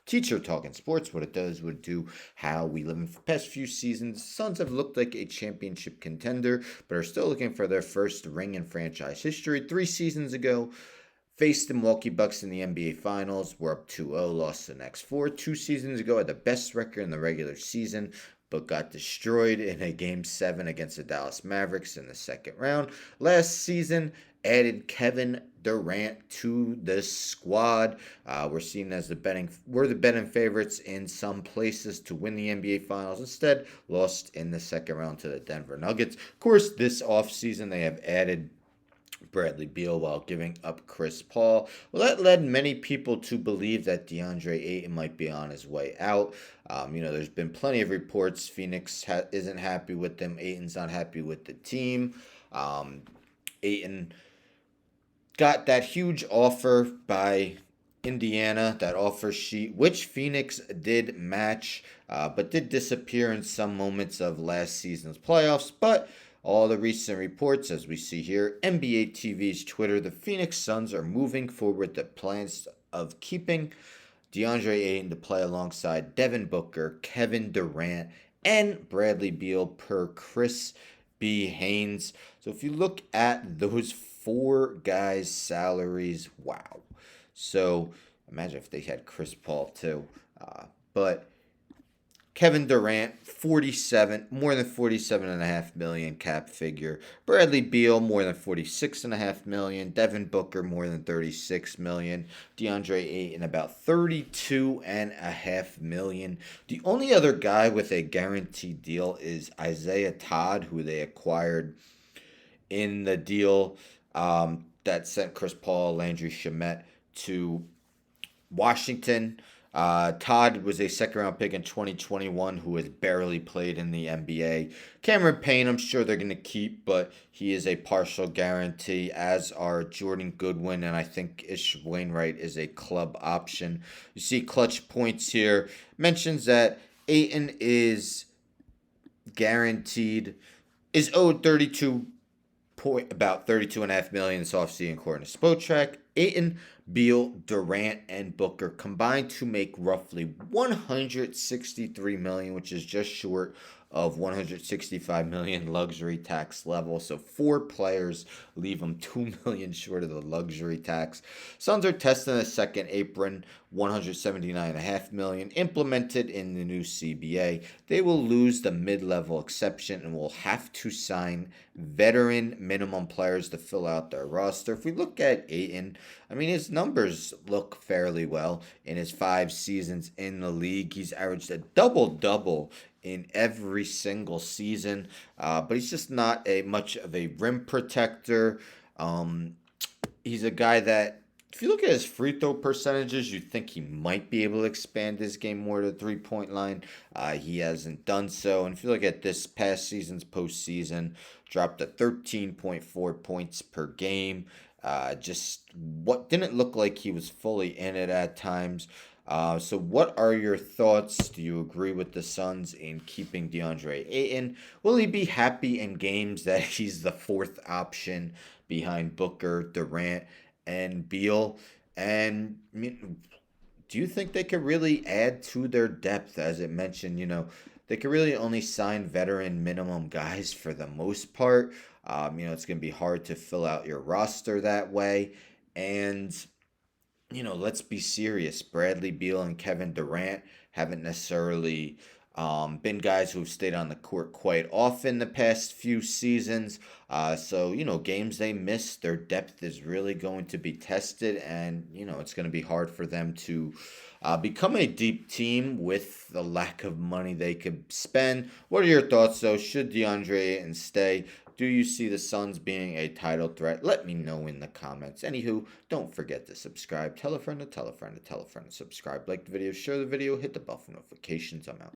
Teacher Talking Sports, what it does, what it do, how we live in the past few seasons. Suns have looked like a championship contender, but are still looking for their first ring in franchise history. 3 seasons ago, faced the Milwaukee Bucks in the NBA Finals, were up 2-0, lost the next four. 2 seasons ago, had the best record in the regular season, but got destroyed in a Game 7 against the Dallas Mavericks in the second round. Last season, added Kevin Durant to the squad. We're seen as we're the betting favorites in some places to win the NBA Finals. Instead, lost in the second round to the Denver Nuggets. Of course, this offseason they have added Bradley Beal while giving up Chris Paul. Well, that led many people to believe that Deandre Ayton might be on his way out. There's been plenty of reports. Phoenix isn't happy with them. Ayton's not happy with the team. Ayton got that huge offer by Indiana, that offer sheet, which Phoenix did match, but did disappear in some moments of last season's playoffs. But all the recent reports, as we see here, NBA TV's Twitter, the Phoenix Suns are moving forward the plans of keeping DeAndre Ayton to play alongside Devin Booker, Kevin Durant, and Bradley Beal per Chris B. Haynes. So if you look at those four guys' salaries, wow. So imagine if they had Chris Paul too. But Kevin Durant, 47, more than 47.5 million cap figure. Bradley Beal, more than 46.5 million. Devin Booker, more than 36 million. DeAndre Ayton, about 32.5 million. The only other guy with a guaranteed deal is Isaiah Todd, who they acquired in the deal that sent Chris Paul, Landry Shamet to Washington. Todd was a second round pick in 2021 who has barely played in the NBA. Cameron Payne, I'm sure they're going to keep, but he is a partial guarantee, as are Jordan Goodwin, and I think Ish Wainwright is a club option. You see Clutch Points here mentions that Ayton is guaranteed, is owed about 32.5 million this offseason according to Spotrac. Ayton, Beal, Durant, and Booker combined to make roughly 163 million, which is just short of 165 million luxury tax level. So 4 players leave them 2 million short of the luxury tax. Suns are testing a second apron, 179.5 million, implemented in the new CBA. They will lose the mid-level exception and will have to sign veteran minimum players to fill out their roster. If we look at Ayton, I mean, his numbers look fairly well. In his 5 seasons in the league, he's averaged a double-double in every single season, but he's just not much of a rim protector. He's a guy that, if you look at his free throw percentages, you'd think he might be able to expand his game more to the 3-point line. He hasn't done so. And if you look at this past season's postseason, dropped to 13.4 points per game. Just what didn't look like he was fully in it at times. So what are your thoughts? Do you agree with the Suns in keeping DeAndre Ayton? Will he be happy in games that he's the fourth option behind Booker, Durant, and Beal? And I mean, do you think they could really add to their depth? As it mentioned, they could really only sign veteran minimum guys for the most part. It's going to be hard to fill out your roster that way. And let's be serious. Bradley Beal and Kevin Durant haven't necessarily been guys who've stayed on the court quite often the past few seasons. So, games they miss, their depth is really going to be tested, and, it's going to be hard for them to become a deep team with the lack of money they could spend. What are your thoughts, though? Should DeAndre Ayton stay? Do you see the Suns being a title threat? Let me know in the comments. Anywho, don't forget to subscribe. Tell a friend to tell a friend to tell a friend to subscribe. Like the video, share the video, hit the bell for notifications. I'm out.